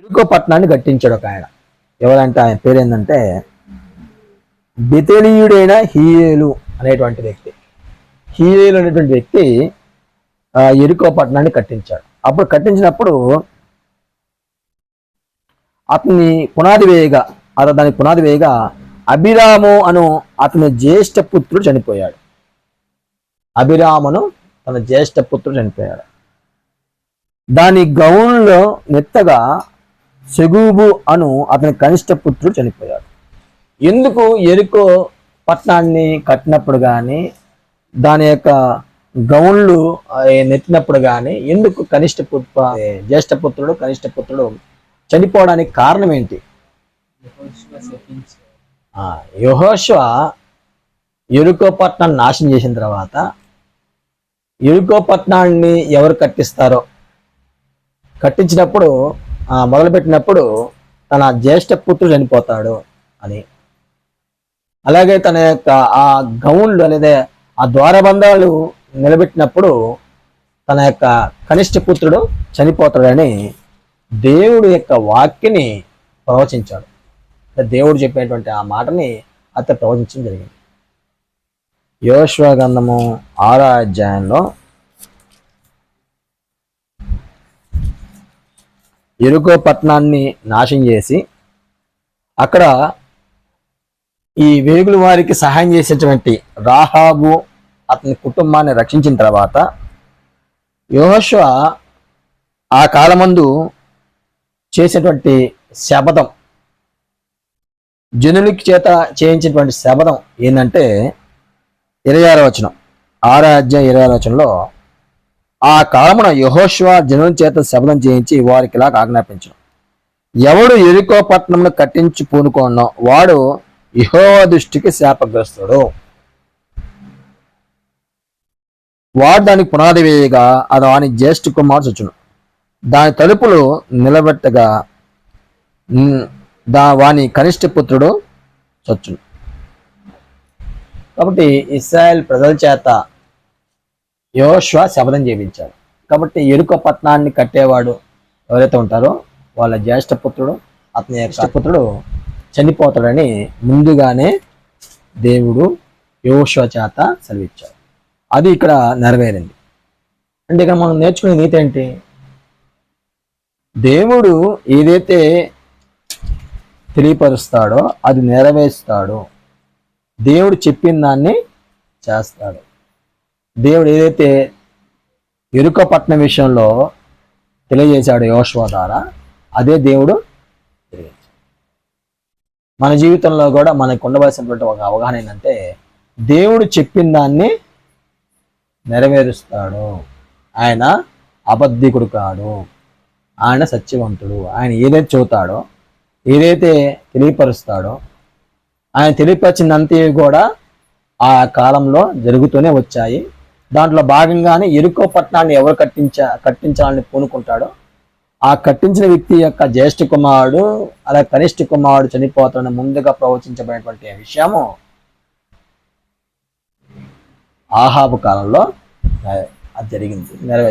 ఎరుకో పట్టణాన్ని కట్టించాడు ఒక ఆయన. ఎవరంటే ఆయన పేరు ఏంటంటే బెతెలీయుడైన హీయేలు అనేటువంటి వ్యక్తి. హీయేలు అనేటువంటి వ్యక్తి ఎరుకో పట్టణాన్ని కట్టించాడు. అప్పుడు కట్టించినప్పుడు దానికి పునాది వేయగా అభిరాము అను అతని జ్యేష్ఠ పుత్రుడు చనిపోయాడు. అభిరామును తన జ్యేష్ఠ పుత్రుడు చనిపోయాడు. దాని గౌన్లో నెత్తగా సెగూబు అను అతని కనిష్ట పుత్రుడు చనిపోయాడు. ఎందుకు ఎరుకో పట్టణాన్ని కట్టినప్పుడు కానీ దాని యొక్క గౌన్లు నెత్తినప్పుడు కానీ ఎందుకు జ్యేష్ఠ పుత్రుడు కనిష్ట పుత్రుడు చనిపోవడానికి కారణం ఏంటి? యెహోషువ ఎరుకో పట్టణాన్ని నాశనం చేసిన తర్వాత ఎరుకో పట్టణాన్ని ఎవరు కట్టిస్తారో కట్టించినప్పుడు మొదలుపెట్టినప్పుడు తన జ్యేష్ఠ పుత్రుడు చనిపోతాడు అని, అలాగే తన యొక్క ఆ గౌన్లు లేదా ఆ ద్వారబంధాలు నిలబెట్టినప్పుడు తన యొక్క కనిష్ట పుత్రుడు చనిపోతాడని దేవుడు యొక్క వాక్యని ప్రవచించాడు. దేవుడు చెప్పినటువంటి ఆ మాటని అతను ప్రవచించడం జరిగింది. యెహోషువ గ్రంథము 6వ అధ్యాయంలో ఎరుకో పట్టణాన్ని నాశనం చేసి అక్కడ ఈ వేగుల వారికి సహాయం చేసేటువంటి రాహాబు అతని కుటుంబాన్ని రక్షించిన తర్వాత యెహోషువ ఆ కాలమందు చేసేటువంటి శపథం, జనులకి చేత చేయించినటువంటి శపథం ఏంటంటే 26వ వచనం, 6వ అధ్యాయం 26వ వచనంలో, ఆ కాలమున యెహోషువ జనుల చేత శపథం చేయించి వారికి ఇలా ఆజ్ఞాపించును, ఎవడు ఎరుకో పట్టణమును కట్టించి పూనుకోనో వాడు యెహోవా దృష్టికి శాపగ్రస్తుడు. వాడు దానికి పునాది వేయగా అది వాని జ్యేష్ఠ కుమారుడు చచ్చును. దాని తలుపులు నిలబెట్టగా వాని కనిష్ట పుత్రుడు చచ్చును. కాబట్టి ఇశ్రాయేల్ ప్రజల చేత యెహోషువ శపథం చేయించాడు. కాబట్టి ఎరుకో పట్టణాన్ని కట్టేవాడు ఎవరైతే ఉంటారో వాళ్ళ జ్యేష్ఠ పుత్రుడు అతని యొక్క పుత్రుడు చనిపోతాడని ముందుగానే దేవుడు యెహోషువ చేత సెలవిచ్చాడు. అది ఇక్కడ నెరవేరింది. అంటే ఇక్కడ మనం నేర్చుకునే నీతి ఏంటి? దేవుడు ఏదైతే తెలియపరుస్తాడో అది నెరవేరుస్తాడు. దేవుడు చెప్పిన దాన్ని చేస్తాడు. దేవుడు ఏదైతే ఎరుకో పట్టణం విషయంలో తెలియజేశాడు యెహోషువ ద్వారా, అదే దేవుడు తెలియజేశాడు. మన జీవితంలో కూడా మనకు ఉండవలసినటువంటి ఒక అవగాహన ఏంటంటే దేవుడు చెప్పిన దాన్ని నెరవేరుస్తాడు. ఆయన అబద్ధికుడు కాడు, ఆయన సత్యవంతుడు. ఆయన ఏదైతే చెబుతాడో, ఏదైతే తెలియపరుస్తాడో, ఆయన తెలియపరిచినంత కూడా ఆ కాలంలో జరుగుతూనే వచ్చాయి. దాంట్లో భాగంగానే ఎరుకో పట్టణాన్ని ఎవరు కట్టించాలని పూనుకుంటాడో ఆ కట్టించిన వ్యక్తి యొక్క జ్యేష్ఠ కుమారుడు అలా కనిష్ఠ కుమారుడు చనిపోతాడని ముందుగా ప్రవచించబడినటువంటి విషయము ఆహాబు కాలంలో అది జరిగింది, నెరవేరింది.